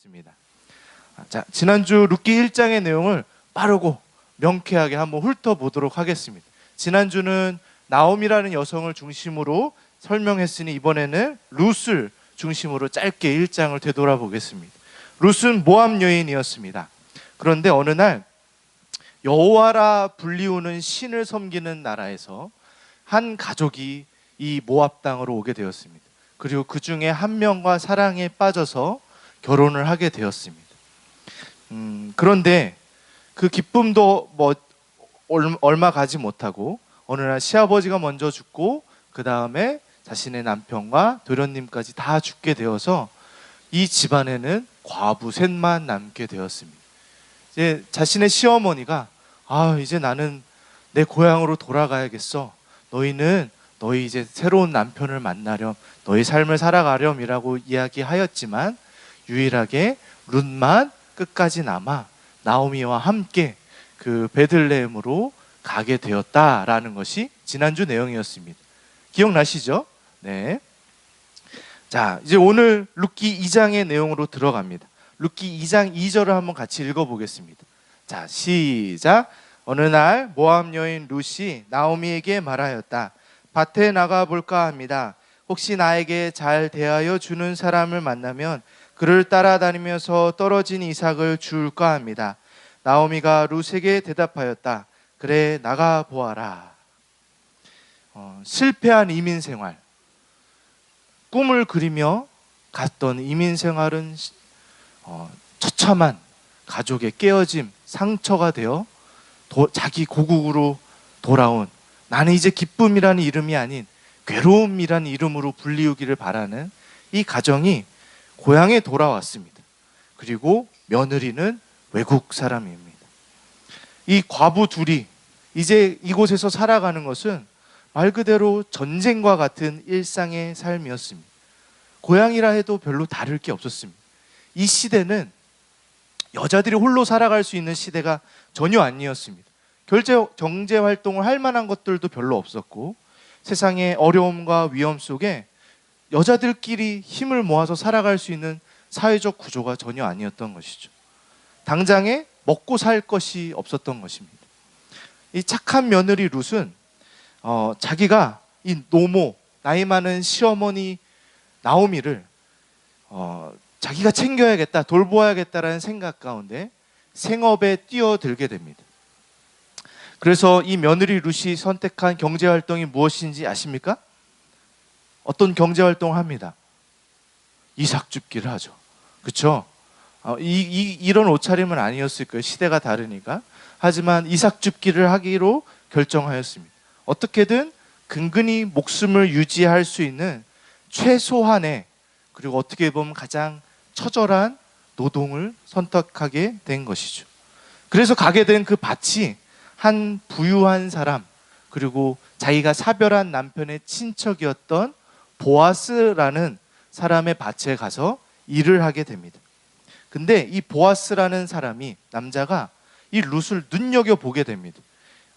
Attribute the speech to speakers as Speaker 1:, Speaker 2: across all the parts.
Speaker 1: 있습니다. 자, 지난주 룻기 1장의 내용을 빠르고 명쾌하게 한번 훑어보도록 하겠습니다. 지난주는 나오미라는 여성을 중심으로 설명했으니 이번에는 룻을 중심으로 짧게 1장을 되돌아보겠습니다. 룻은 모압 여인이었습니다. 그런데 어느 날 여호와라 불리우는 신을 섬기는 나라에서 한 가족이 이 모압 땅으로 오게 되었습니다. 그리고 그 중에 한 명과 사랑에 빠져서 결혼을 하게 되었습니다. 그런데 그 기쁨도 얼마 가지 못하고 어느 날 시아버지가 먼저 죽고 그 다음에 자신의 남편과 도련님까지 다 죽게 되어서 이 집안에는 과부 셋만 남게 되었습니다. 이제 자신의 시어머니가 이제 나는 내 고향으로 돌아가야겠어. 너희 이제 새로운 남편을 만나렴, 너희 삶을 살아가렴이라고 이야기하였지만 유일하게 룻만 끝까지 남아 나오미와 함께 그 베들레헴으로 가게 되었다라는 것이 지난주 내용이었습니다. 기억나시죠? 네. 자, 이제 오늘 룻기 2장의 내용으로 들어갑니다. 룻기 2장 2절을 한번 같이 읽어보겠습니다. 자, 시작. 어느 날 모압 여인 룻이 나오미에게 말하였다. 밭에 나가 볼까 합니다. 혹시 나에게 잘 대하여 주는 사람을 만나면 그를 따라다니면서 떨어진 이삭을 줄까 합니다. 나오미가 룻에게 대답하였다. 그래, 나가 보아라. 실패한 이민 생활, 꿈을 그리며 갔던 이민 생활은 처참한 가족의 깨어짐, 상처가 되어 자기 고국으로 돌아온, 나는 이제 기쁨이라는 이름이 아닌 괴로움이라는 이름으로 불리우기를 바라는 이 가정이 고향에 돌아왔습니다. 그리고 며느리는 외국 사람입니다. 이 과부 둘이 이제 이곳에서 살아가는 것은 말 그대로 전쟁과 같은 일상의 삶이었습니다. 고향이라 해도 별로 다를 게 없었습니다. 이 시대는 여자들이 홀로 살아갈 수 있는 시대가 전혀 아니었습니다. 경제 활동을 할 만한 것들도 별로 없었고 세상의 어려움과 위험 속에 여자들끼리 힘을 모아서 살아갈 수 있는 사회적 구조가 전혀 아니었던 것이죠. 당장에 먹고 살 것이 없었던 것입니다. 이 착한 며느리 룻은 자기가 이 노모, 나이 많은 시어머니 나오미를 자기가 챙겨야겠다, 돌보아야겠다라는 생각 가운데 생업에 뛰어들게 됩니다. 그래서 이 며느리 룻이 선택한 경제활동이 무엇인지 아십니까? 어떤 경제활동을 합니다. 이삭 줍기를 하죠. 그렇죠? 이런 옷차림은 아니었을 거예요. 시대가 다르니까. 하지만 이삭 줍기를 하기로 결정하였습니다. 어떻게든 근근히 목숨을 유지할 수 있는 최소한의, 그리고 어떻게 보면 가장 처절한 노동을 선택하게 된 것이죠. 그래서 가게 된 그 밭이 한 부유한 사람, 그리고 자기가 사별한 남편의 친척이었던 보아스라는 사람의 밭에 가서 일을 하게 됩니다. 근데 이 보아스라는 사람이, 남자가 이 룻을 눈여겨보게 됩니다.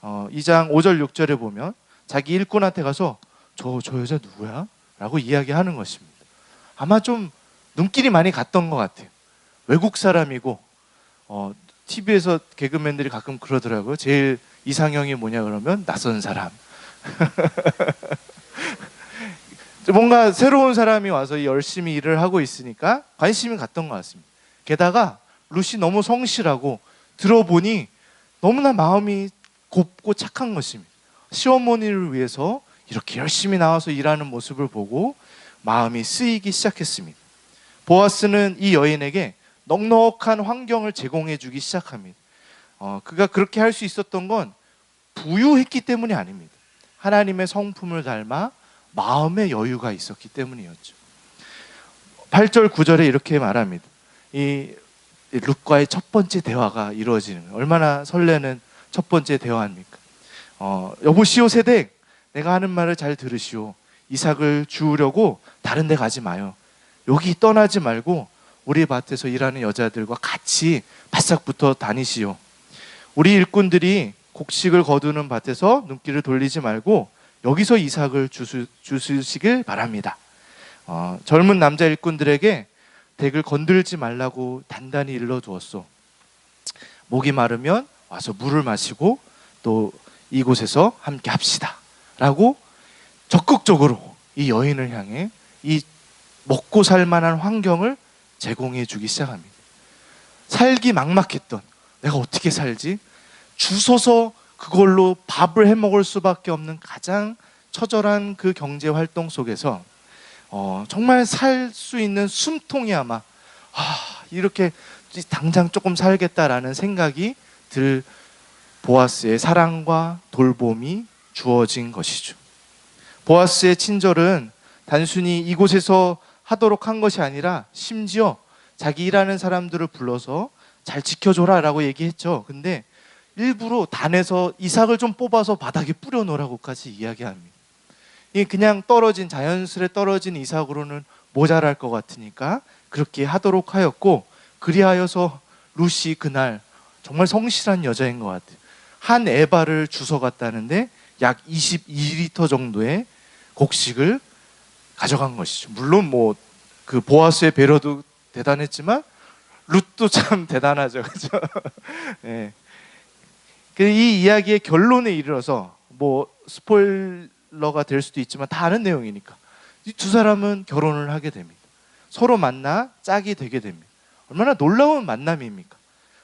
Speaker 1: 2장 5절 6절에 보면 자기 일꾼한테 가서 저 여자 누구야? 라고 이야기하는 것입니다. 아마 좀 눈길이 많이 갔던 것 같아요. 외국 사람이고 TV에서 개그맨들이 가끔 그러더라고요. 제일 이상형이 뭐냐 그러면 낯선 사람. 뭔가 새로운 사람이 와서 열심히 일을 하고 있으니까 관심이 갔던 것 같습니다. 게다가 룻이 너무 성실하고 들어보니 너무나 마음이 곱고 착한 것입니다. 시어머니를 위해서 이렇게 열심히 나와서 일하는 모습을 보고 마음이 쓰이기 시작했습니다. 보아스는 이 여인에게 넉넉한 환경을 제공해 주기 시작합니다. 그가 그렇게 할 수 있었던 건 부유했기 때문이 아닙니다. 하나님의 성품을 닮아 마음의 여유가 있었기 때문이었죠. 8절 9절에 이렇게 말합니다. 이 룻과의 첫 번째 대화가 이루어지는 거예요. 얼마나 설레는 첫 번째 대화입니까? 여보시오 세댁, 내가 하는 말을 잘 들으시오. 이삭을 주우려고 다른 데 가지 마요. 여기 떠나지 말고 우리 밭에서 일하는 여자들과 같이 바싹 붙어 다니시오. 우리 일꾼들이 곡식을 거두는 밭에서 눈길을 돌리지 말고 여기서 이삭을 주시길 바랍니다. 젊은 남자 일꾼들에게 덱을 건들지 말라고 단단히 일러두었소. 목이 마르면 와서 물을 마시고 또 이곳에서 함께 합시다 라고 적극적으로 이 여인을 향해 이 먹고 살 만한 환경을 제공해 주기 시작합니다. 살기 막막했던, 내가 어떻게 살지? 주워서 그걸로 밥을 해 먹을 수밖에 없는 가장 처절한 그 경제 활동 속에서 정말 살 수 있는 숨통이 아마 이렇게 당장 조금 살겠다라는 생각이 들 보아스의 사랑과 돌봄이 주어진 것이죠. 보아스의 친절은 단순히 이곳에서 하도록 한 것이 아니라 심지어 자기 일하는 사람들을 불러서 잘 지켜줘라 라고 얘기했죠. 근데 일부러 단에서 이삭을 좀 뽑아서 바닥에 뿌려놓으라고까지 이야기합니다. 이 그냥 자연스레 떨어진 이삭으로는 모자랄 것 같으니까 그렇게 하도록 하였고, 그리하여서 룻이 그날 정말 성실한 여자인 것 같아요. 한 에바를 주워갔다는데 약 22리터 정도의 곡식을 가져간 것이죠. 물론 그 보아스의 배려도 대단했지만 룻도 참 대단하죠, 그렇죠? 네. 이 이야기의 결론에 이르러서 스포일러가 될 수도 있지만 다 아는 내용이니까 이 두 사람은 결혼을 하게 됩니다. 서로 만나 짝이 되게 됩니다. 얼마나 놀라운 만남입니까?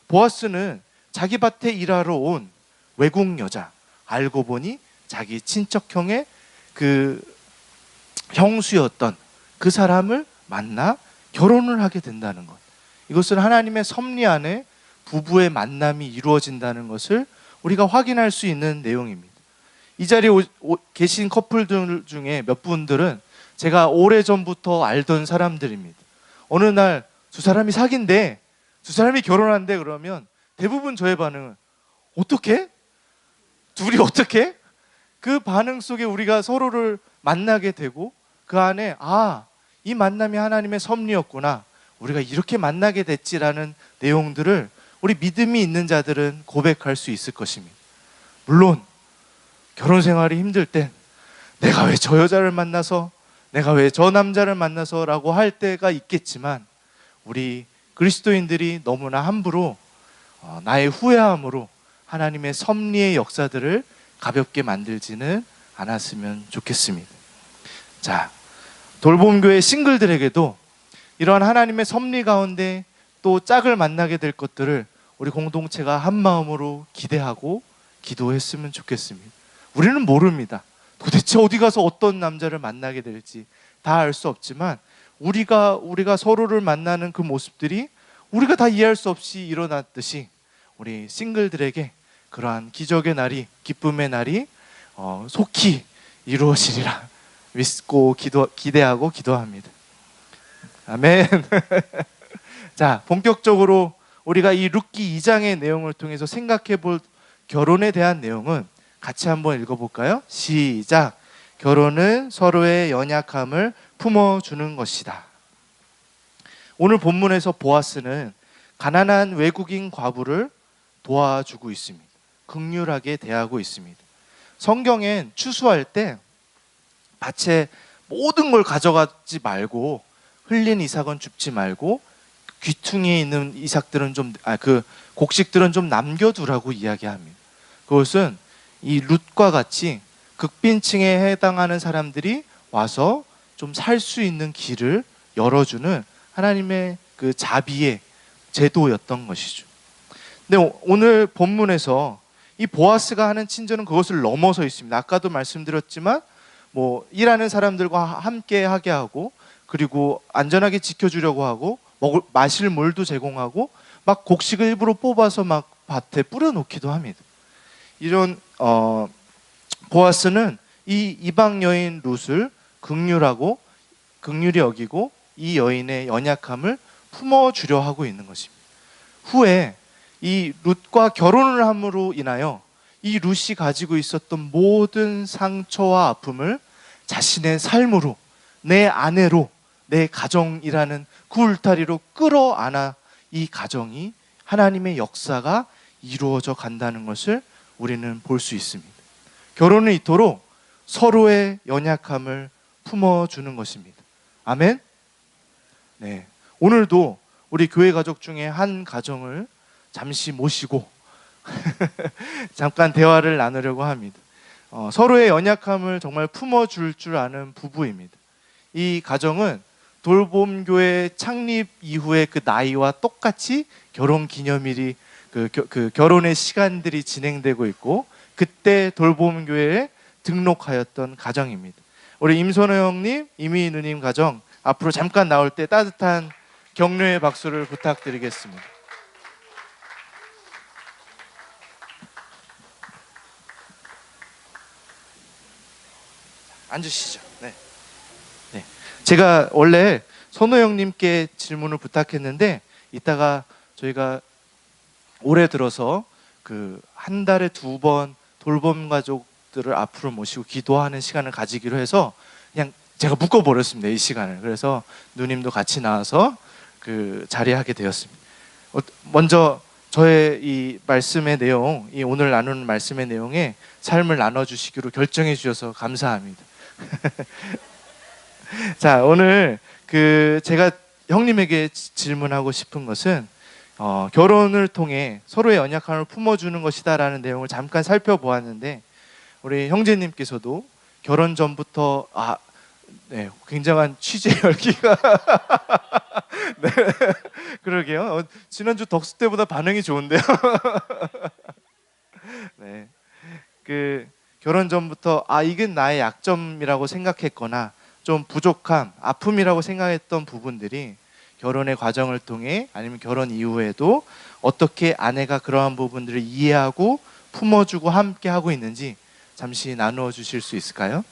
Speaker 1: 보아스는 자기 밭에 일하러 온 외국 여자, 알고 보니 자기 친척형의 그 형수였던 그 사람을 만나 결혼을 하게 된다는 것. 이것은 하나님의 섭리 안에 부부의 만남이 이루어진다는 것을 우리가 확인할 수 있는 내용입니다. 이 자리에 계신 커플들 중에 몇 분들은 제가 오래전부터 알던 사람들입니다. 어느 날 두 사람이 사귄대, 두 사람이 결혼한대 그러면 대부분 저의 반응은 어떻게? 둘이 어떻게? 그 반응 속에 우리가 서로를 만나게 되고 그 안에 이 만남이 하나님의 섭리였구나, 우리가 이렇게 만나게 됐지라는 내용들을 우리 믿음이 있는 자들은 고백할 수 있을 것입니다. 물론 결혼 생활이 힘들 땐 내가 왜 저 여자를 만나서, 내가 왜 저 남자를 만나서 라고 할 때가 있겠지만, 우리 그리스도인들이 너무나 함부로 나의 후회함으로 하나님의 섭리의 역사들을 가볍게 만들지는 않았으면 좋겠습니다. 자, 돌봄교회 싱글들에게도 이러한 하나님의 섭리 가운데 또 짝을 만나게 될 것들을 우리 공동체가 한 마음으로 기대하고 기도했으면 좋겠습니다. 우리는 모릅니다. 도대체 어디 가서 어떤 남자를 만나게 될지 다 알 수 없지만 우리가 서로를 만나는 그 모습들이 우리가 다 이해할 수 없이 일어났듯이 우리 싱글들에게 그러한 기적의 날이, 기쁨의 날이 속히 이루어지리라 믿고 기대하고 기도합니다. 아멘. 자, 본격적으로 우리가 이 룻기 2장의 내용을 통해서 생각해 볼 결혼에 대한 내용은 같이 한번 읽어볼까요? 시작. 결혼은 서로의 연약함을 품어주는 것이다. 오늘 본문에서 보아스는 가난한 외국인 과부를 도와주고 있습니다. 긍휼하게 대하고 있습니다. 성경엔 추수할 때 밭에 모든 걸 가져가지 말고, 흘린 이삭은 줍지 말고 귀퉁이에 있는 이삭들은 곡식들은 좀 남겨두라고 이야기합니다. 그것은 이 룻과 같이 극빈층에 해당하는 사람들이 와서 좀 살 수 있는 길을 열어주는 하나님의 그 자비의 제도였던 것이죠. 근데 오늘 본문에서 이 보아스가 하는 친절은 그것을 넘어서 있습니다. 아까도 말씀드렸지만 일하는 사람들과 함께 하게 하고, 그리고 안전하게 지켜주려고 하고, 마실 물도 제공하고, 막 곡식을 일부러 뽑아서 막 밭에 뿌려놓기도 합니다. 이런 보아스는 이 이방 여인 룻을 긍휼히 여기고 이 여인의 연약함을 품어주려 하고 있는 것입니다. 후에 이 룻과 결혼을 함으로 인하여 이 룻이 가지고 있었던 모든 상처와 아픔을 자신의 삶으로, 내 아내로, 내 가정이라는 그 울타리로 끌어안아 이 가정이 하나님의 역사가 이루어져 간다는 것을 우리는 볼 수 있습니다. 결혼은 이토록 서로의 연약함을 품어주는 것입니다. 아멘? 네. 오늘도 우리 교회 가족 중에 한 가정을 잠시 모시고 잠깐 대화를 나누려고 합니다. 서로의 연약함을 정말 품어줄 줄 아는 부부입니다. 이 가정은 돌봄교회 창립 이후에 그 나이와 똑같이 결혼 기념일이 그 결혼의 시간들이 진행되고 있고, 그때 돌봄교회에 등록하였던 가정입니다. 우리 임선호 형님, 이미 누님 가정 앞으로 잠깐 나올 때 따뜻한 격려의 박수를 부탁드리겠습니다. 앉으시죠. 네. 네. 제가 원래 선호 형님께 질문을 부탁했는데, 이따가 저희가 올해 들어서 그 한 달에 2번 돌봄 가족들을 앞으로 모시고 기도하는 시간을 가지기로 해서 그냥 제가 묶어버렸습니다, 이 시간을. 그래서 누님도 같이 나와서 그 자리하게 되었습니다. 먼저 저의 이 말씀의 내용, 이 오늘 나누는 말씀의 내용에 삶을 나눠주시기로 결정해 주셔서 감사합니다. 자, 오늘 제가 형님에게 질문하고 싶은 것은 결혼을 통해 서로의 연약함을 품어주는 것이다라는 내용을 잠깐 살펴보았는데, 우리 형제님께서도 결혼 전부터 네, 굉장한 취재 열기가 네, 그러게요. 지난주 덕수 때보다 반응이 좋은데요. 네, 결혼 전부터 이게 나의 약점이라고 생각했거나 좀 부족함, 아픔이라고 생각했던 부분들이 결혼의 과정을 통해 아니면 결혼 이후에도 어떻게 아내가 그러한 부분들을 이해하고 품어주고 함께 하고 있는지 잠시 나누어 주실 수 있을까요?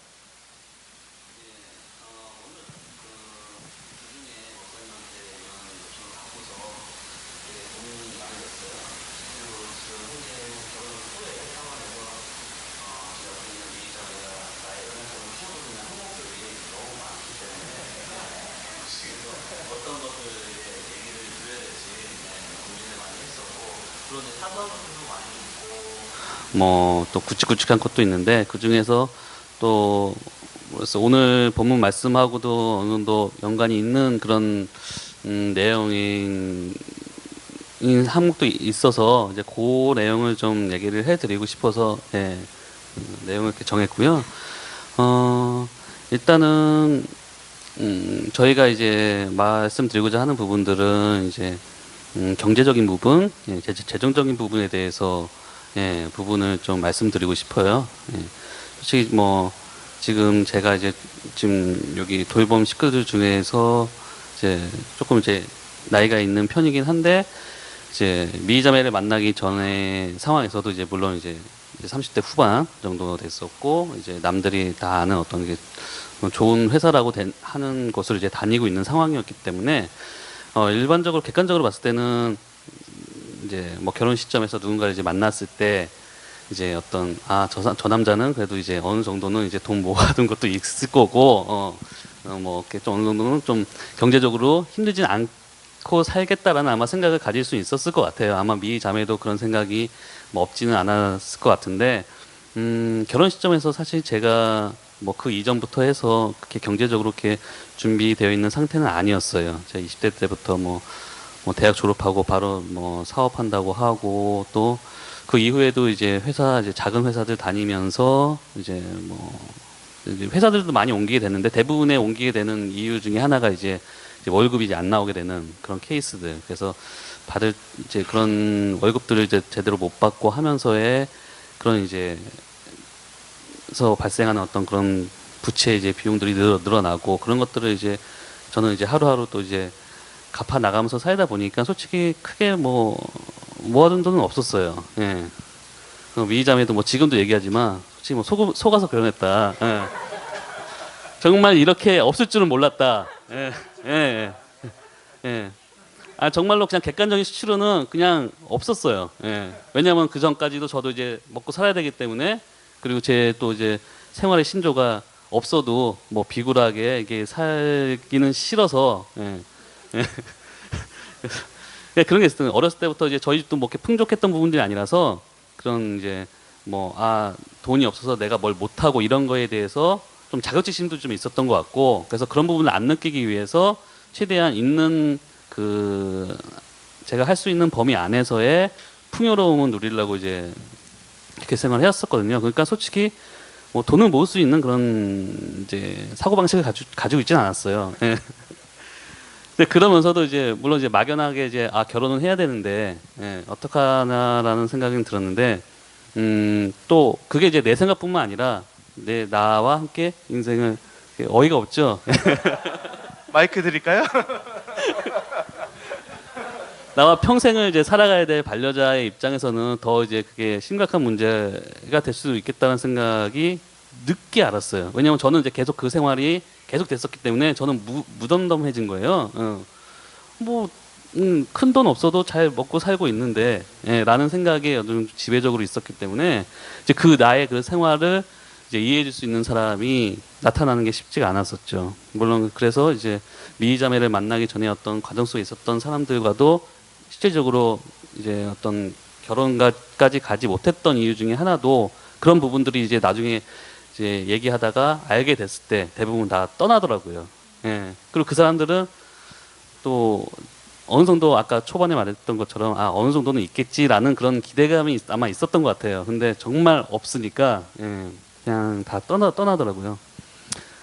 Speaker 2: 뭐 또 굵직굵직한 것도 있는데, 그 중에서 또 그래서 오늘 본문 말씀하고도 어느 정도 연관이 있는 그런 내용인 항목도 있어서 이제 그 내용을 좀 얘기를 해드리고 싶어서 내용을 이렇게 정했고요. 일단은 저희가 이제 말씀드리고자 하는 부분들은 이제 경제적인 부분, 재정적인 부분에 대해서 부분을 좀 말씀드리고 싶어요. 솔직히 뭐 지금 제가 이제 지금 여기 돌봄 식구들 중에서 이제 조금 이제 나이가 있는 편이긴 한데, 이제 미자매를 만나기 전에 상황에서도 이제 물론 이제 30대 후반 정도 됐었고, 이제 남들이 다 아는 어떤 게 좋은 회사라고 하는 곳을 이제 다니고 있는 상황이었기 때문에 일반적으로 객관적으로 봤을 때는 이제 뭐 결혼 시점에서 누군가를 이제 만났을 때 이제 어떤 저 남자는 그래도 이제 어느 정도는 이제 돈 모아둔 것도 있을 거고 뭐 이렇게 좀 어느 정도는 좀 경제적으로 힘들진 않고 살겠다라는 아마 생각을 가질 수 있었을 것 같아요. 아마 미 자매도 그런 생각이 뭐 없지는 않았을 것 같은데, 결혼 시점에서 사실 제가 뭐 그 이전부터 해서 그렇게 경제적으로 이렇게 준비되어 있는 상태는 아니었어요. 제가 20대 때부터 뭐 대학 졸업하고 바로 뭐 사업한다고 하고, 또 그 이후에도 이제 이제 작은 회사들 다니면서 이제 뭐 회사들도 많이 옮기게 됐는데, 대부분의 옮기게 되는 이유 중에 하나가 이제 월급이 이제 안 나오게 되는 그런 케이스들. 그래서 받을 이제 그런 월급들을 이제 제대로 못 받고 하면서의 그런 이제 서 발생하는 어떤 그런 부채 이제 비용들이 늘어나고, 그런 것들을 이제 저는 이제 하루하루 또 이제 갚아 나가면서 살다 보니까 솔직히 크게 모아둔 돈은 없었어요. 예. 미자매도 뭐 지금도 얘기하지만 솔직히 뭐 속아서 결혼했다. 예. 정말 이렇게 없을 줄은 몰랐다. 예. 예. 예. 정말로 그냥 객관적인 수치로는 그냥 없었어요. 예. 왜냐하면 그 전까지도 저도 이제 먹고 살아야 되기 때문에, 그리고 제 또 이제 생활의 신조가 없어도 뭐 비굴하게 이게 살기는 싫어서, 그런 게 있었어요. 어렸을 때부터 이제 저희 집도 뭐 이렇게 풍족했던 부분들이 아니라서, 그런 이제 돈이 없어서 내가 뭘 못하고 이런 거에 대해서 좀 자격지심도 좀 있었던 것 같고, 그래서 그런 부분을 안 느끼기 위해서 최대한 있는 그 제가 할 수 있는 범위 안에서의 풍요로움을 누리려고 이제 이렇게 생활을 해왔었거든요. 그러니까 솔직히 뭐 돈을 모을 수 있는 그런 이제 사고 방식을 가지고 있지는 않았어요. 예. 근데 그러면서도 이제 물론 이제 막연하게 이제 결혼은 해야 되는데 어떡하나라는 생각이 들었는데 또 그게 이제 내 생각뿐만 아니라 나와 함께 인생을 어이가 없죠.
Speaker 1: 마이크 드릴까요?
Speaker 2: 나와 평생을 이제 살아가야 될 반려자의 입장에서는 더 이제 그게 심각한 문제가 될 수도 있겠다는 생각이 늦게 알았어요. 왜냐하면 저는 이제 계속 그 생활이 계속 됐었기 때문에 저는 무덤덤해진 거예요. 큰 돈 없어도 잘 먹고 살고 있는데, 라는 생각이 좀 지배적으로 있었기 때문에 이제 그 나의 그 생활을 이제 이해해줄 수 있는 사람이 나타나는 게 쉽지가 않았었죠. 물론 그래서 이제 미자매를 만나기 전에 어떤 과정 속에 있었던 사람들과도 실질적으로 이제 어떤 결혼까지 가지 못했던 이유 중에 하나도 그런 부분들이 이제 나중에 이제 얘기하다가 알게 됐을 때 대부분 다 떠나더라고요. 예. 그리고 그 사람들은 또 어느 정도 아까 초반에 말했던 것처럼 어느 정도는 있겠지라는 그런 기대감이 아마 있었던 것 같아요. 근데 정말 없으니까 그냥 다 떠나더라고요.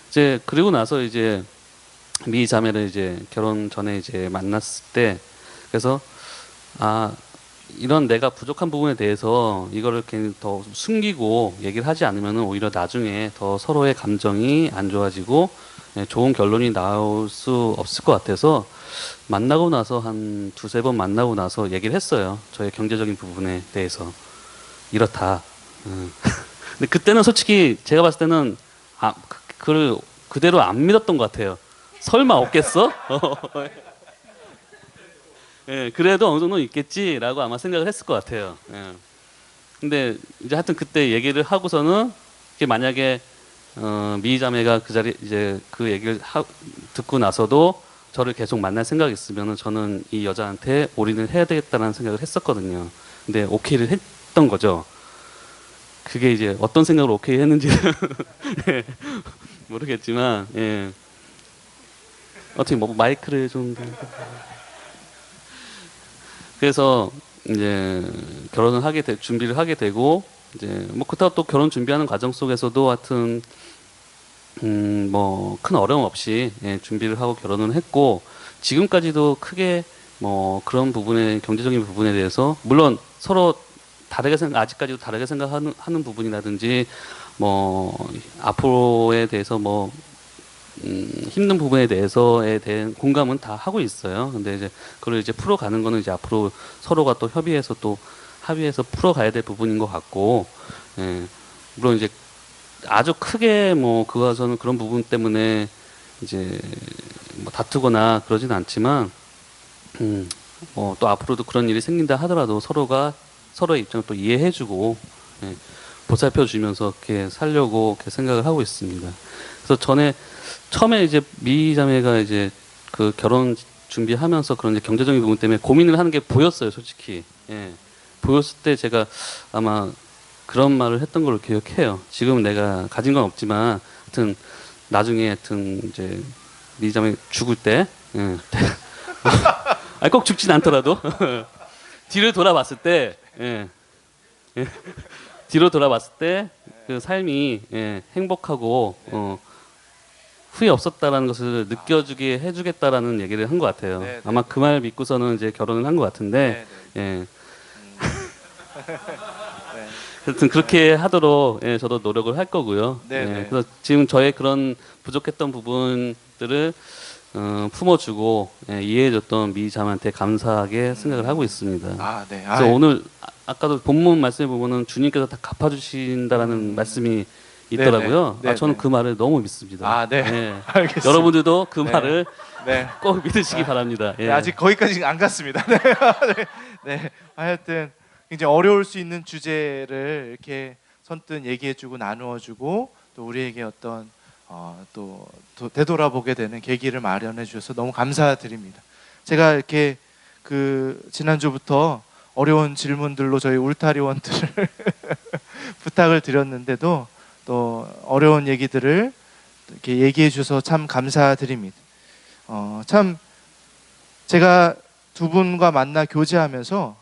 Speaker 2: 이제 그리고 나서 이제 미 자매를 이제 결혼 전에 이제 만났을 때 그래서 이런 내가 부족한 부분에 대해서 이거를 괜히 더 숨기고 얘기를 하지 않으면 오히려 나중에 더 서로의 감정이 안 좋아지고 좋은 결론이 나올 수 없을 것 같아서 만나고 나서 한 두세 번 만나고 나서 얘기를 했어요. 저의 경제적인 부분에 대해서 이렇다. 근데 그때는 솔직히 제가 봤을 때는 그걸 그대로 안 믿었던 것 같아요. 설마 없겠어? 그래도 어느 정도는 있겠지라고 아마 생각을 했을 것 같아요. 근데 이제 하여튼 그때 얘기를 하고서는 이게 만약에 미희 자매가 그 자리 이제 그 얘기를 듣고 나서도 저를 계속 만날 생각이 있으면은 저는 이 여자한테 올인을 해야 되겠다는 생각을 했었거든요. 근데 오케이를 했던 거죠. 그게 이제 어떤 생각으로 오케이 했는지는 모르겠지만 어떻게 뭐 마이크를 좀 그래서 이제 준비를 하게 되고 이제 뭐 그렇다고 또 결혼 준비하는 과정 속에서도 하여튼 뭐 큰 어려움 없이 준비를 하고 결혼을 했고 지금까지도 크게 뭐 그런 부분에 경제적인 부분에 대해서 물론 서로 아직까지도 다르게 생각하는 부분이라든지 뭐 앞으로에 대해서 뭐 힘든 부분에 대해서에 대한 공감은 다 하고 있어요. 근데 이제 그걸 이제 풀어가는 거는 이제 앞으로 서로가 또 협의해서 또 합의해서 풀어가야 될 부분인 것 같고, 물론 이제 아주 크게 뭐 그거서는 그런 부분 때문에 이제 뭐 다투거나 그러진 않지만, 또 앞으로도 그런 일이 생긴다 하더라도 서로가 서로의 입장을 또 이해해주고 보살펴주면서 이렇게 살려고 이렇게 생각을 하고 있습니다. 그래서 처음에 이제 미자매가 이제 그 결혼 준비하면서 그런 이제 경제적인 부분 때문에 고민을 하는 게 보였어요, 솔직히. 보였을 때 제가 아마 그런 말을 했던 걸로 기억해요. 지금 내가 가진 건 없지만, 하여튼 나중에 하여튼 이제 미자매 죽을 때, 꼭 죽진 않더라도 뒤를 돌아봤을 때, 뒤로 돌아봤을 때 그 삶이 행복하고 후회 없었다라는 것을 느껴주게 해주겠다라는 얘기를 한 것 같아요.
Speaker 1: 네, 네.
Speaker 2: 아마 그 말 믿고서는 이제 결혼을 한 것 같은데,
Speaker 1: 네.
Speaker 2: 하여튼 그렇게 하도록 저도 노력을 할 거고요.
Speaker 1: 네.
Speaker 2: 그래서 지금 저의 그런 부족했던 부분들을 품어주고 이해해줬던 미자매한테 감사하게 생각을 하고 있습니다.
Speaker 1: 네.
Speaker 2: 그래서 오늘 아까도 본문 말씀에 보면은 주님께서 다 갚아주신다라는 말씀이 있더라고요.
Speaker 1: 네네.
Speaker 2: 저는 그 말을 너무 믿습니다.
Speaker 1: 네. 알겠습니다.
Speaker 2: 여러분들도 그
Speaker 1: 네.
Speaker 2: 말을
Speaker 1: 네.
Speaker 2: 꼭 믿으시기 바랍니다.
Speaker 1: 네, 아직 거기까지 안 갔습니다. 네. 하여튼 굉장히 어려울 수 있는 주제를 이렇게 선뜻 얘기해주고 나누어주고 또 우리에게 어떤 또 되돌아보게 되는 계기를 마련해 주셔서 너무 감사드립니다. 제가 이렇게 그 지난주부터 어려운 질문들로 저희 울타리원들을 부탁을 드렸는데도 또 어려운 얘기들을 이렇게 얘기해 주셔서 참 감사드립니다. 참 제가 두 분과 만나 교제하면서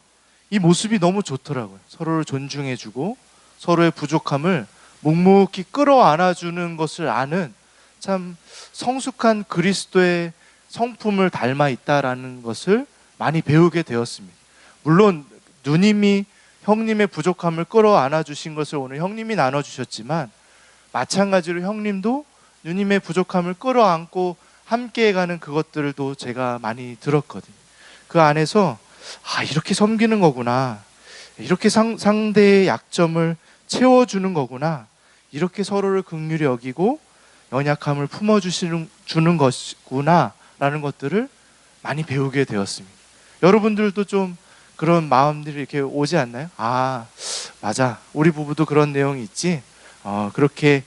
Speaker 1: 이 모습이 너무 좋더라고요. 서로를 존중해주고 서로의 부족함을 묵묵히 끌어안아주는 것을 아는 참 성숙한 그리스도의 성품을 닮아 있다라는 것을 많이 배우게 되었습니다. 물론 누님이 형님의 부족함을 끌어안아 주신 것을 오늘 형님이 나눠주셨지만, 마찬가지로 형님도 누님의 부족함을 끌어안고 함께해가는 그것들도 제가 많이 들었거든요. 그 안에서 이렇게 섬기는 거구나, 이렇게 상대의 약점을 채워주는 거구나, 이렇게 서로를 긍휼히 여기고 연약함을 품어주는 것구나 라는 것들을 많이 배우게 되었습니다. 여러분들도 좀 그런 마음들이 이렇게 오지 않나요? 맞아, 우리 부부도 그런 내용이 있지, 그렇게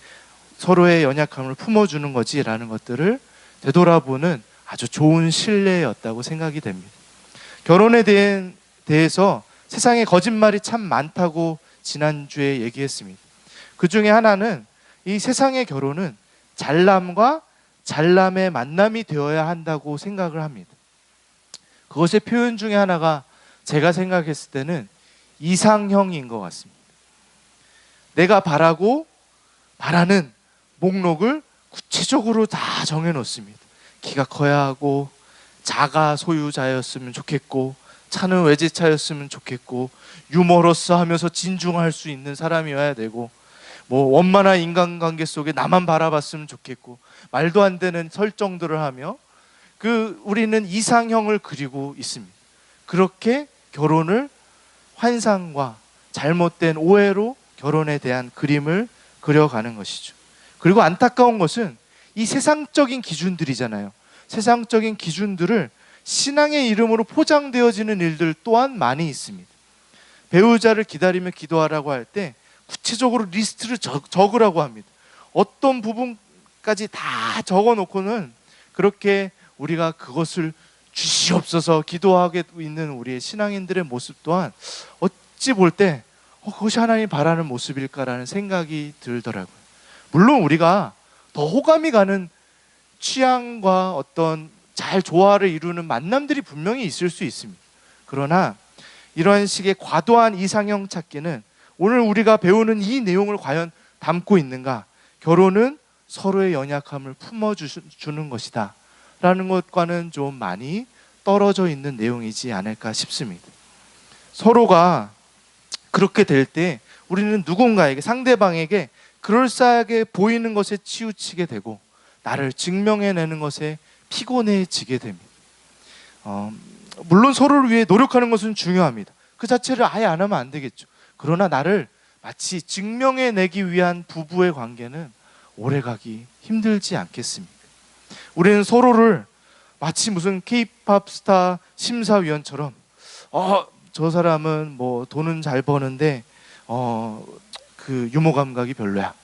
Speaker 1: 서로의 연약함을 품어주는 거지 라는 것들을 되돌아보는 아주 좋은 신뢰였다고 생각이 됩니다. 결혼에 대해서 세상에 거짓말이 참 많다고 지난주에 얘기했습니다. 그 중에 하나는 이 세상의 결혼은 잘남과 잘남의 만남이 되어야 한다고 생각을 합니다. 그것의 표현 중에 하나가 제가 생각했을 때는 이상형인 것 같습니다. 내가 바라는 목록을 구체적으로 다 정해놓습니다. 키가 커야 하고, 자가 소유자였으면 좋겠고, 차는 외제차였으면 좋겠고, 유머러스 하면서 진중할 수 있는 사람이어야 되고, 원만한 인간관계 속에 나만 바라봤으면 좋겠고, 말도 안 되는 설정들을 하며 우리는 이상형을 그리고 있습니다. 그렇게 결혼을 환상과 잘못된 오해로 결혼에 대한 그림을 그려가는 것이죠. 그리고 안타까운 것은 이 세상적인 기준들이잖아요. 세상적인 기준들을 신앙의 이름으로 포장되어지는 일들 또한 많이 있습니다. 배우자를 기다리며 기도하라고 할 때 구체적으로 리스트를 적으라고 합니다. 어떤 부분까지 다 적어놓고는 그렇게 우리가 그것을 주시옵소서 기도하게 있는 우리의 신앙인들의 모습 또한 어찌 볼 때 그것이 하나님이 바라는 모습일까라는 생각이 들더라고요. 물론 우리가 더 호감이 가는 취향과 어떤 잘 조화를 이루는 만남들이 분명히 있을 수 있습니다. 그러나 이런 식의 과도한 이상형 찾기는 오늘 우리가 배우는 이 내용을 과연 담고 있는가? 결혼은 서로의 연약함을 품어주는 것이다 라는 것과는 좀 많이 떨어져 있는 내용이지 않을까 싶습니다. 서로가 그렇게 될 때 우리는 누군가에게, 상대방에게 그럴싸하게 보이는 것에 치우치게 되고 나를 증명해내는 것에 피곤해지게 됩니다. 물론 서로를 위해 노력하는 것은 중요합니다. 그 자체를 아예 안 하면 안 되겠죠. 그러나 나를 마치 증명해내기 위한 부부의 관계는 오래가기 힘들지 않겠습니까? 우리는 서로를 마치 무슨 K-팝 스타 심사위원처럼 저 사람은 돈은 잘 버는데 그 유머 감각이 별로야.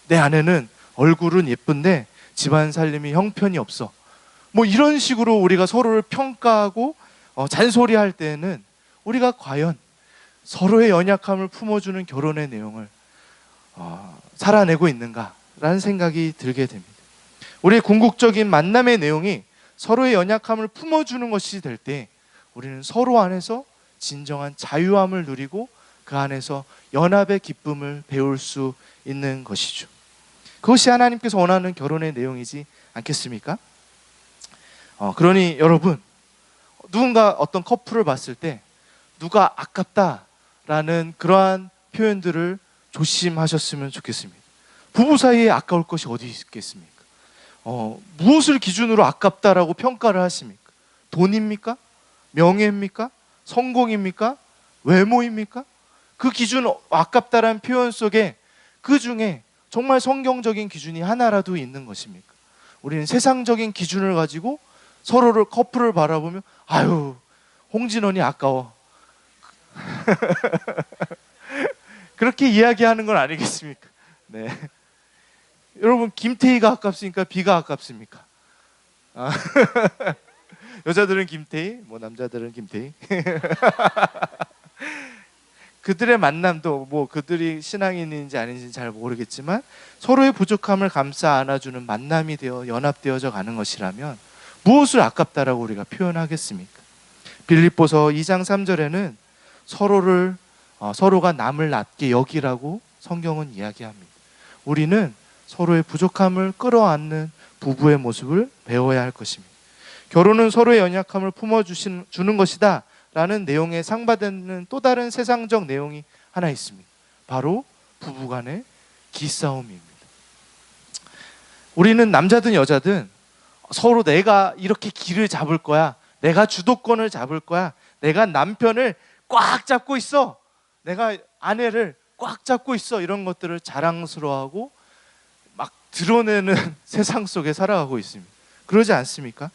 Speaker 1: 내 아내는 얼굴은 예쁜데 집안 살림이 형편이 없어. 이런 식으로 우리가 서로를 평가하고 잔소리할 때는 우리가 과연 서로의 연약함을 품어주는 결혼의 내용을 살아내고 있는가라는 생각이 들게 됩니다. 우리의 궁극적인 만남의 내용이 서로의 연약함을 품어주는 것이 될 때 우리는 서로 안에서 진정한 자유함을 누리고 그 안에서 연합의 기쁨을 배울 수 있는 것이죠. 그것이 하나님께서 원하는 결혼의 내용이지 않겠습니까? 그러니 여러분, 누군가 어떤 커플을 봤을 때 누가 아깝다라는 그러한 표현들을 조심하셨으면 좋겠습니다. 부부 사이에 아까울 것이 어디 있겠습니까? 무엇을 기준으로 아깝다라고 평가를 하십니까? 돈입니까? 명예입니까? 성공입니까? 외모입니까? 그 기준, 아깝다라는 표현 속에 그 중에 정말 성경적인 기준이 하나라도 있는 것입니까? 우리는 세상적인 기준을 가지고 서로를, 커플을 바라보며 홍진원이 아까워 그렇게 이야기하는 건 아니겠습니까? 네. 여러분, 김태희가 아깝습니까? 비가 아깝습니까? 여자들은 김태희, 남자들은 김태희. 그들의 만남도 그들이 신앙인인지 아닌지 잘 모르겠지만 서로의 부족함을 감싸 안아주는 만남이 되어 연합되어져 가는 것이라면 무엇을 아깝다라고 우리가 표현하겠습니까? 빌립보서 2장 3절에는 서로가 남을 낮게 여기라고 성경은 이야기합니다. 우리는 서로의 부족함을 끌어안는 부부의 모습을 배워야 할 것입니다. 결혼은 서로의 연약함을 품어주는 것이다 라는 내용에 상반되는 또 다른 세상적 내용이 하나 있습니다. 바로 부부간의 기싸움입니다. 우리는 남자든 여자든 서로 내가 이렇게 길을 잡을 거야, 내가 주도권을 잡을 거야, 내가 남편을 꽉 잡고 있어, 내가 아내를 꽉 잡고 있어, 이런 것들을 자랑스러워하고 막 드러내는 세상 속에 살아가고 있습니다. 그러지 않습니까?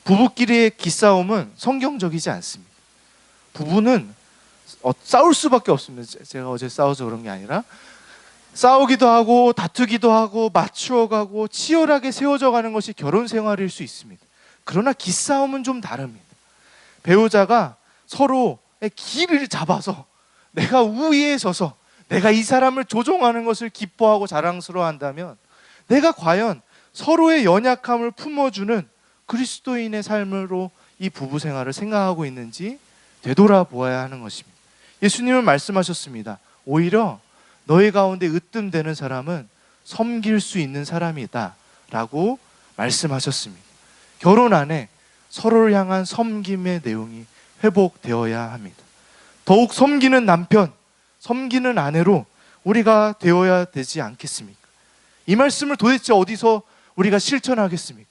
Speaker 1: 부부끼리의 기싸움은 성경적이지 않습니다. 부부는 싸울 수밖에 없습니다. 제가 어제 싸워서 그런 게 아니라 싸우기도 하고 다투기도 하고 맞추어가고 치열하게 세워져 가는 것이 결혼 생활일 수 있습니다. 그러나 기싸움은 좀 다릅니다. 배우자가 서로의 길을 잡아서 내가 우위에 서서 내가 이 사람을 조종하는 것을 기뻐하고 자랑스러워한다면 내가 과연 서로의 연약함을 품어주는 그리스도인의 삶으로 이 부부 생활을 생각하고 있는지 되돌아보아야 하는 것입니다. 예수님은 말씀하셨습니다. 오히려 너희 가운데 으뜸되는 사람은 섬길 수 있는 사람이다 라고 말씀하셨습니다. 결혼 안에 서로를 향한 섬김의 내용이 회복되어야 합니다. 더욱 섬기는 남편, 섬기는 아내로 우리가 되어야 되지 않겠습니까? 이 말씀을 도대체 어디서 우리가 실천하겠습니까?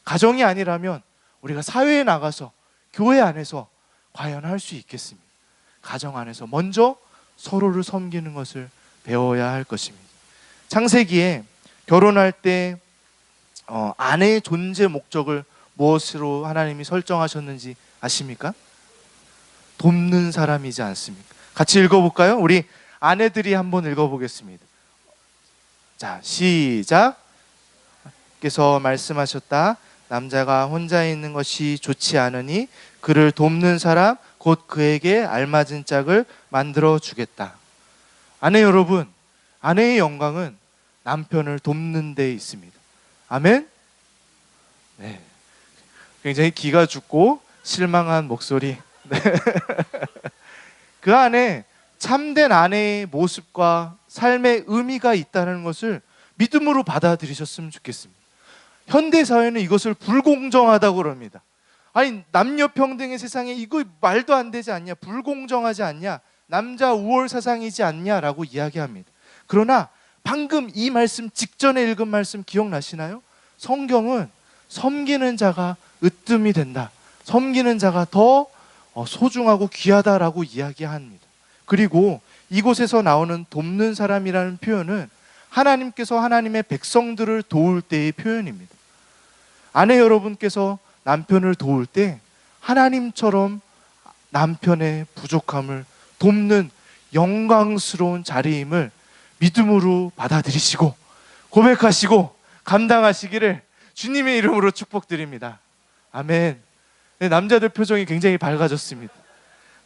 Speaker 1: 가정이 아니라면 우리가 사회에 나가서 교회 안에서 과연 할 수 있겠습니까? 가정 안에서 먼저 서로를 섬기는 것을 배워야 할 것입니다. 창세기에 결혼할 때 아내의 존재 목적을 무엇으로 하나님이 설정하셨는지 아십니까? 돕는 사람이지 않습니까? 같이 읽어볼까요? 우리 아내들이 한번 읽어보겠습니다. 자, 시작. 께서 말씀하셨다. 남자가 혼자 있는 것이 좋지 않으니 그를 돕는 사람 곧 그에게 알맞은 짝을 만들어 주겠다. 아내 여러분, 아내의 영광은 남편을 돕는 데 있습니다. 아멘? 네. 굉장히 기가 죽고 실망한 목소리. 네. 그 안에 참된 아내의 모습과 삶의 의미가 있다는 것을 믿음으로 받아들이셨으면 좋겠습니다. 현대사회는 이것을 불공정하다고 그럽니다. 아니, 남녀평등의 세상에 이거 말도 안 되지 않냐, 불공정하지 않냐, 남자 우월 사상이지 않냐라고 이야기합니다. 그러나 방금 이 말씀 직전에 읽은 말씀 기억나시나요? 성경은 섬기는 자가 으뜸이 된다, 섬기는 자가 더 소중하고 귀하다라고 이야기합니다. 그리고 이곳에서 나오는 돕는 사람이라는 표현은 하나님께서 하나님의 백성들을 도울 때의 표현입니다. 아내 여러분께서 남편을 도울 때 하나님처럼 남편의 부족함을 돕는 영광스러운 자리임을 믿음으로 받아들이시고 고백하시고 감당하시기를 주님의 이름으로 축복드립니다. 아멘. 네, 남자들 표정이 굉장히 밝아졌습니다.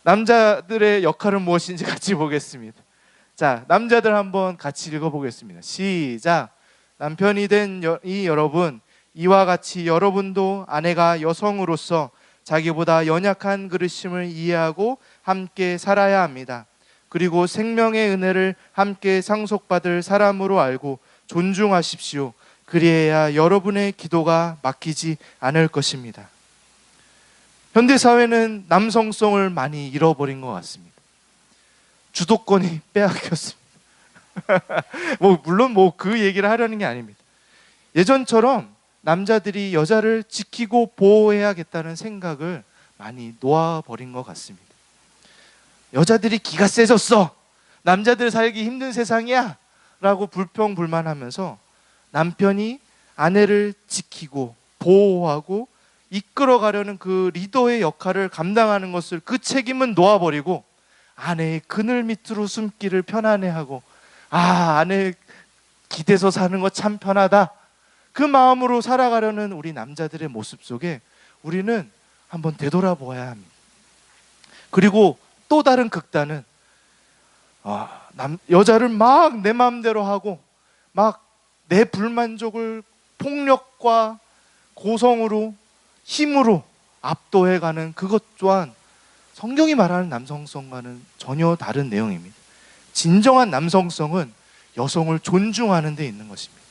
Speaker 1: 남자들의 역할은 무엇인지 같이 보겠습니다. 자, 남자들 한번 같이 읽어보겠습니다. 시작. 남편이 된 이 여러분, 이와 같이 여러분도 아내가 여성으로서 자기보다 연약한 그릇임을 이해하고 함께 살아야 합니다. 그리고 생명의 은혜를 함께 상속받을 사람으로 알고 존중하십시오. 그리해야 여러분의 기도가 막히지 않을 것입니다. 현대사회는 남성성을 많이 잃어버린 것 같습니다. 주도권이 빼앗겼습니다. 물론 그 얘기를 하려는 게 아닙니다. 예전처럼 남자들이 여자를 지키고 보호해야겠다는 생각을 많이 놓아버린 것 같습니다. 여자들이 기가 세졌어, 남자들 살기 힘든 세상이야 라고 불평불만하면서 남편이 아내를 지키고 보호하고 이끌어가려는 그 리더의 역할을 감당하는 것을, 그 책임은 놓아버리고 아내의 그늘 밑으로 숨기를 편안해하고, 아내 기대서 사는 거 참 편하다, 그 마음으로 살아가려는 우리 남자들의 모습 속에 우리는 한번 되돌아보아야 합니다. 그리고 또 다른 극단은 여자를 막 내 마음대로 하고 막 내 불만족을 폭력과 고성으로 힘으로 압도해가는 그것 또한 성경이 말하는 남성성과는 전혀 다른 내용입니다. 진정한 남성성은 여성을 존중하는 데 있는 것입니다.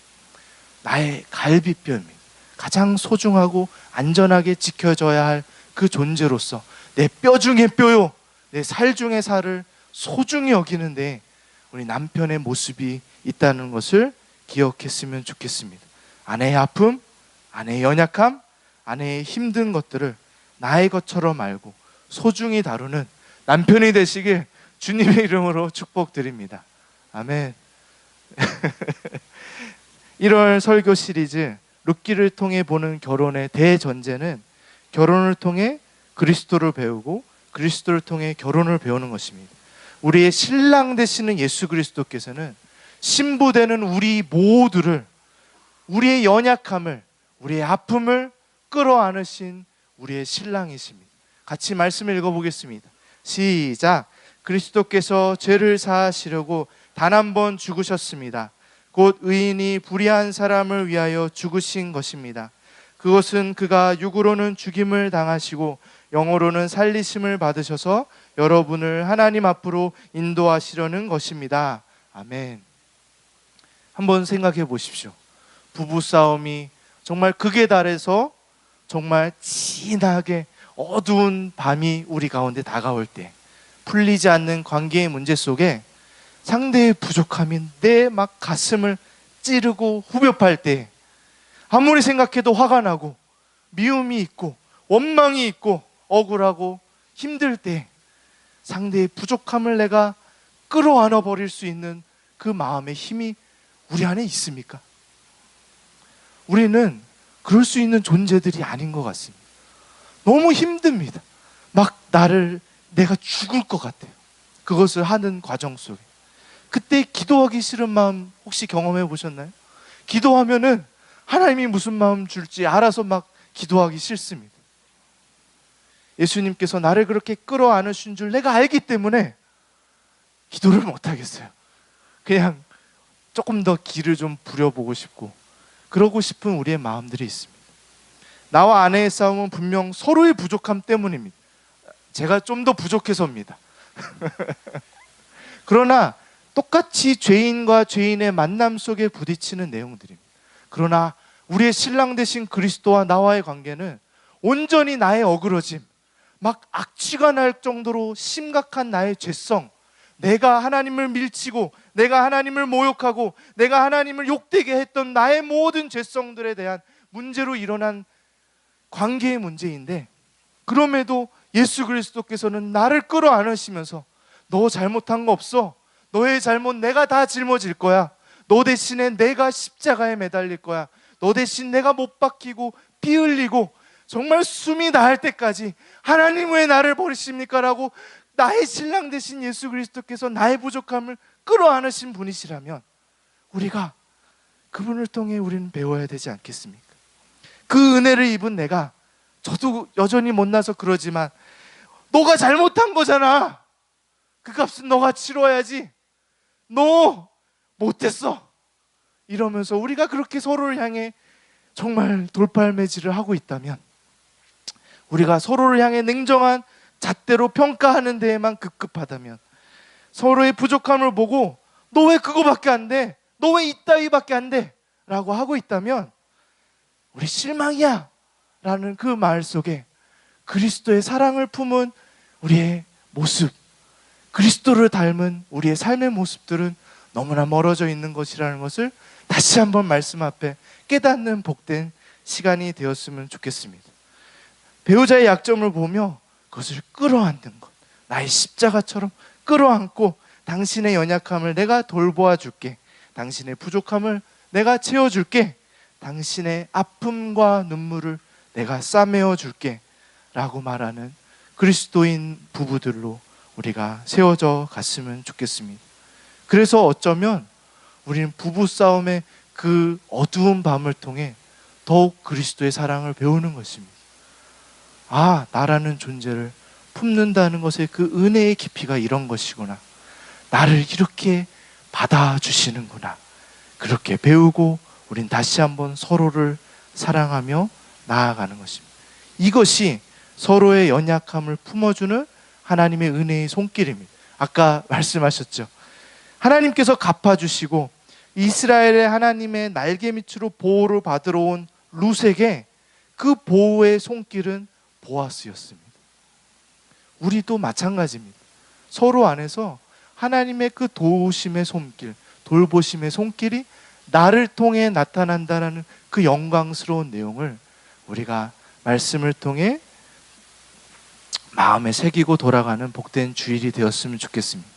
Speaker 1: 나의 갈비뼈입니다. 가장 소중하고 안전하게 지켜져야 할 그 존재로서 내 뼈 중의 뼈요, 내 살 중의 살을 소중히 여기는데 우리 남편의 모습이 있다는 것을 기억했으면 좋겠습니다. 아내의 아픔, 아내의 연약함, 아내의 힘든 것들을 나의 것처럼 알고 소중히 다루는 남편이 되시길 주님의 이름으로 축복드립니다. 아멘. 1월 설교 시리즈 룻기를 통해 보는 결혼의 대전제는 결혼을 통해 그리스도를 배우고 그리스도를 통해 결혼을 배우는 것입니다. 우리의 신랑 되시는 예수 그리스도께서는 신부 되는 우리 모두를, 우리의 연약함을, 우리의 아픔을 끌어안으신 우리의 신랑이십니다. 같이 말씀을 읽어보겠습니다. 시작. 그리스도께서 죄를 사하시려고 단 한 번 죽으셨습니다. 곧 의인이 불의한 사람을 위하여 죽으신 것입니다. 그것은 그가 육으로는 죽임을 당하시고 영으로는 살리심을 받으셔서 여러분을 하나님 앞으로 인도하시려는 것입니다. 아멘. 한번 생각해 보십시오. 부부싸움이 정말 극에 달해서 정말 진하게 어두운 밤이 우리 가운데 다가올 때, 풀리지 않는 관계의 문제 속에 상대의 부족함이 내 막 가슴을 찌르고 후벼팔 때, 아무리 생각해도 화가 나고 미움이 있고 원망이 있고 억울하고 힘들 때 상대의 부족함을 내가 끌어안아 버릴 수 있는 그 마음의 힘이 우리 안에 있습니까? 우리는 그럴 수 있는 존재들이 아닌 것 같습니다. 너무 힘듭니다. 막 내가 죽을 것 같아요. 그것을 하는 과정 속에. 그때 기도하기 싫은 마음 혹시 경험해 보셨나요? 기도하면은 하나님이 무슨 마음 줄지 알아서 막 기도하기 싫습니다. 예수님께서 나를 그렇게 끌어안으신 줄 내가 알기 때문에 기도를 못 하겠어요. 그냥 조금 더 기를 좀 부려보고 싶고 그러고 싶은 우리의 마음들이 있습니다. 나와 아내의 싸움은 분명 서로의 부족함 때문입니다. 제가 좀 더 부족해서입니다. 그러나 똑같이 죄인과 죄인의 만남 속에 부딪히는 내용들입니다. 그러나 우리의 신랑 되신 그리스도와 나와의 관계는 온전히 나의 어그러짐, 막 악취가 날 정도로 심각한 나의 죄성, 내가 하나님을 밀치고 내가 하나님을 모욕하고 내가 하나님을 욕되게 했던 나의 모든 죄성들에 대한 문제로 일어난 관계의 문제인데, 그럼에도 예수 그리스도께서는 나를 끌어안으시면서 너 잘못한 거 없어, 너의 잘못 내가 다 짊어질 거야, 너 대신에 내가 십자가에 매달릴 거야, 너 대신 내가 못 박히고 피 흘리고 정말 숨이 나을 때까지 하나님 왜 나를 버리십니까? 라고 나의 신랑 되신 예수 그리스도께서 나의 부족함을 끌어안으신 분이시라면 우리가 그분을 통해 우리는 배워야 되지 않겠습니까? 그 은혜를 입은 내가, 저도 여전히 못나서 그러지만 너가 잘못한 거잖아, 그 값은 너가 치러야지, 너 못했어, 이러면서 우리가 그렇게 서로를 향해 정말 돌팔매질을 하고 있다면, 우리가 서로를 향해 냉정한 잣대로 평가하는 데에만 급급하다면, 서로의 부족함을 보고 너 왜 그거밖에 안 돼, 너 왜 이따위밖에 안 돼 라고 하고 있다면 우리 실망이야 라는 그 말 속에 그리스도의 사랑을 품은 우리의 모습, 그리스도를 닮은 우리의 삶의 모습들은 너무나 멀어져 있는 것이라는 것을 다시 한번 말씀 앞에 깨닫는 복된 시간이 되었으면 좋겠습니다. 배우자의 약점을 보며 그것을 끌어안는 것, 나의 십자가처럼 끌어안고 당신의 연약함을 내가 돌보아 줄게, 당신의 부족함을 내가 채워줄게, 당신의 아픔과 눈물을 내가 싸매어 줄게 라고 말하는 그리스도인 부부들로 우리가 세워져 갔으면 좋겠습니다. 그래서 어쩌면 우리는 부부싸움의 그 어두운 밤을 통해 더욱 그리스도의 사랑을 배우는 것입니다. 아, 나라는 존재를 품는다는 것의 그 은혜의 깊이가 이런 것이구나, 나를 이렇게 받아주시는구나, 그렇게 배우고 우린 다시 한번 서로를 사랑하며 나아가는 것입니다. 이것이 서로의 연약함을 품어주는 하나님의 은혜의 손길입니다. 아까 말씀하셨죠. 하나님께서 갚아주시고 이스라엘의 하나님의 날개 밑으로 보호를 받으러 온 룻에게 그 보호의 손길은 보아스였습니다. 우리도 마찬가지입니다. 서로 안에서 하나님의 그 도우심의 손길, 돌보심의 손길이 나를 통해 나타난다는 그 영광스러운 내용을 우리가 말씀을 통해 마음에 새기고 돌아가는 복된 주일이 되었으면 좋겠습니다.